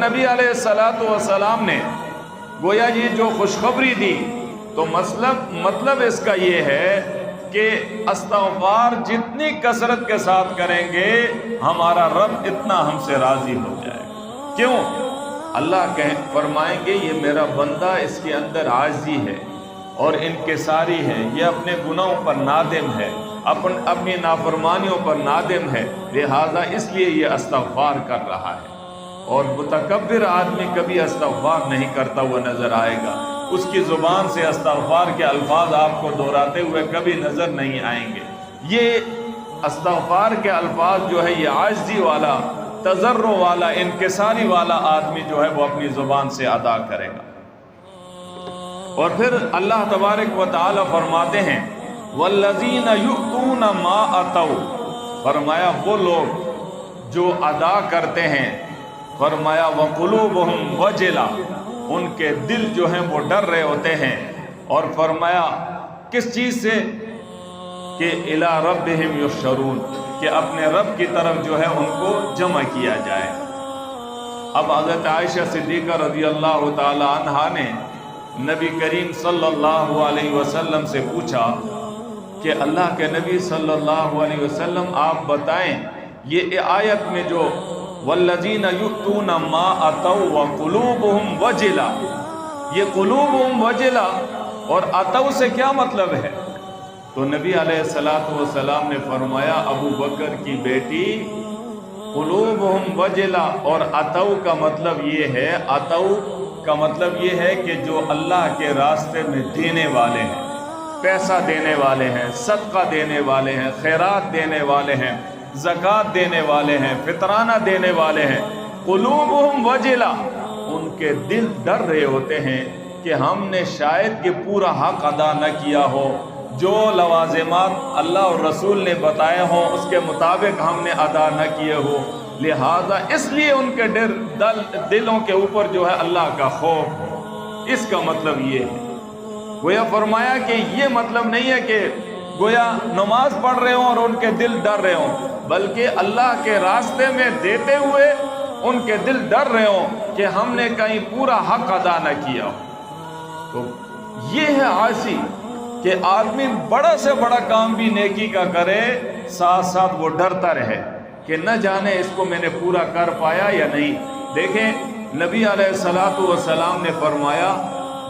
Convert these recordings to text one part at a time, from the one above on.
نبی علیہ الصلوۃ والسلام نے گویا یہ جو خوشخبری دی تو مطلب اس کا یہ ہے کہ استغفار جتنی کثرت کے ساتھ کریں گے ہمارا رب اتنا ہم سے راضی ہو جائے گا۔ کیوں؟ اللہ فرمائیں گے یہ میرا بندہ، اس کے اندر عاجزی ہے اور انکساری ہے، یہ اپنے گناہوں پر نادم ہے، اپنی نافرمانیوں پر نادم ہے، لہذا اس لیے یہ استغفار کر رہا ہے۔ اور متکبر آدمی کبھی استغفار نہیں کرتا ہوا نظر آئے گا، اس کی زبان سے استغفار کے الفاظ آپ کو دہراتے ہوئے کبھی نظر نہیں آئیں گے۔ یہ استغفار کے الفاظ جو ہے یہ عاجزی والا، تضرع والا، انکساری والا آدمی جو ہے وہ اپنی زبان سے ادا کرے گا۔ اور پھر اللہ تبارک و تعالی فرماتے ہیں والذین یؤتون ما اتوا، فرمایا وہ لوگ جو ادا کرتے ہیں، فرمایا وقلوبہم وجلہ، ان کے دل جو ہیں وہ ڈر رہے ہوتے ہیں، اور فرمایا کس چیز سے کہ الی ربہم یحشرون، کہ اپنے رب کی طرف جو ہے ان کو جمع کیا جائے۔ اب حضرت عائشہ صدیقہ رضی اللہ تعالی عنہا نے نبی کریم صلی اللہ علیہ وسلم سے پوچھا کہ اللہ کے نبی صلی اللہ علیہ وسلم آپ بتائیں یہ آیت میں جو والذین یؤتون ما اتوا وقلوبہم وجلہ، یہ قلوبہم وجلہ اور اتوا سے کیا مطلب ہے؟ تو نبی علیہ السلام نے فرمایا ابو بکر کی بیٹی قلوبہم وجلہ، اور اتوا کا مطلب یہ ہے، اتوا کا مطلب یہ ہے کہ جو اللہ کے راستے میں دینے والے ہیں، پیسہ دینے والے ہیں، صدقہ دینے والے ہیں، خیرات دینے والے ہیں، زکوٰۃ دینے والے ہیں، فطرانہ دینے والے ہیں، قلوبہم وجلہ، ان کے دل ڈر رہے ہوتے ہیں کہ ہم نے شاید یہ پورا حق ادا نہ کیا ہو، جو لوازمات اللہ اور رسول نے بتائے ہوں اس کے مطابق ہم نے ادا نہ کیے ہو، لہذا اس لیے ان کے دلوں کے اوپر جو ہے اللہ کا خوف ہو۔ اس کا مطلب یہ ہے۔ گویا فرمایا کہ یہ مطلب نہیں ہے کہ گویا نماز پڑھ رہے ہوں اور ان کے دل ڈر رہے ہوں، بلکہ اللہ کے راستے میں دیتے ہوئے ان کے دل ڈر رہے ہوں کہ ہم نے کہیں پورا حق ادا نہ کیا ہو۔ تو یہ ہے عاجزی کہ آدمی بڑا سے بڑا کام بھی نیکی کا کرے، ساتھ ساتھ وہ ڈرتا رہے کہ نہ جانے اس کو میں نے پورا کر پایا یا نہیں۔ دیکھیں نبی علیہ السلام نے فرمایا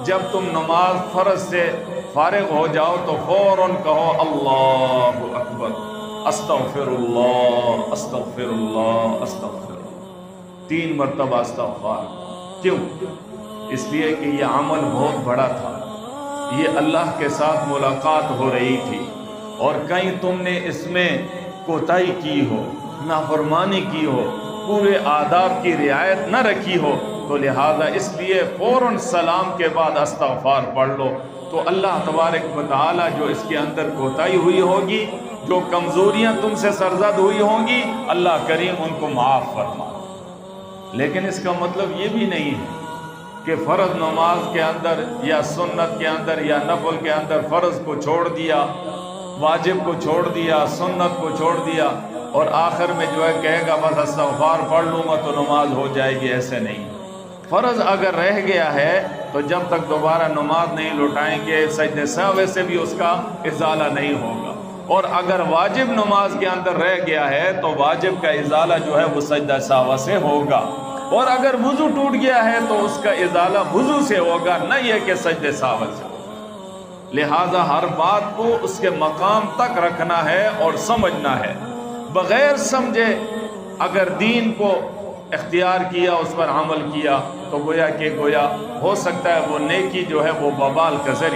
جب تم نماز فرض سے فارغ ہو جاؤ تو فوراً کہو اللہ اکبر، استغفر اللہ استغفر اللہ استغفر اللہ، 3 مرتبہ استغفار۔ کیوں؟ اس لیے کہ یہ عمل بہت بڑا تھا، یہ اللہ کے ساتھ ملاقات ہو رہی تھی، اور کہیں تم نے اس میں کوتاہی کی ہو، نافرمانی کی ہو، پورے آداب کی رعایت نہ رکھی ہو، تو لہذا اس لیے فوراً سلام کے بعد استغفار پڑھ لو، تو اللہ تبارک و تعالی جو اس کے اندر کوتاہی ہوئی ہوگی، جو کمزوریاں تم سے سرزد ہوئی ہوں گی، اللہ کریم ان کو معاف فرما۔ لیکن اس کا مطلب یہ بھی نہیں ہے کہ فرض نماز کے اندر یا سنت کے اندر یا نفل کے اندر فرض کو چھوڑ دیا، واجب کو چھوڑ دیا، سنت کو چھوڑ دیا، اور آخر میں جو ہے کہے گا بس استغفار پڑھ لوں گا تو نماز ہو جائے گی۔ ایسے نہیں۔ فرض اگر رہ گیا ہے تو جب تک دوبارہ نماز نہیں لوٹائیں گے سجدہ سہو سے بھی اس کا ازالہ نہیں ہوگا، اور اگر واجب نماز کے اندر رہ گیا ہے تو واجب کا ازالہ جو ہے وہ سجدہ سہو سے ہوگا، اور اگر وضو ٹوٹ گیا ہے تو اس کا ازالہ وضو سے ہوگا، نہ یہ کہ سجدہ سہو سے۔ لہذا ہر بات کو اس کے مقام تک رکھنا ہے اور سمجھنا ہے، بغیر سمجھے اگر دین کو اختیار کیا، اس پر عمل کیا، تو گویا ہو سکتا ہے وہ نیکی جو ہے وہ وبال کا ذریعہ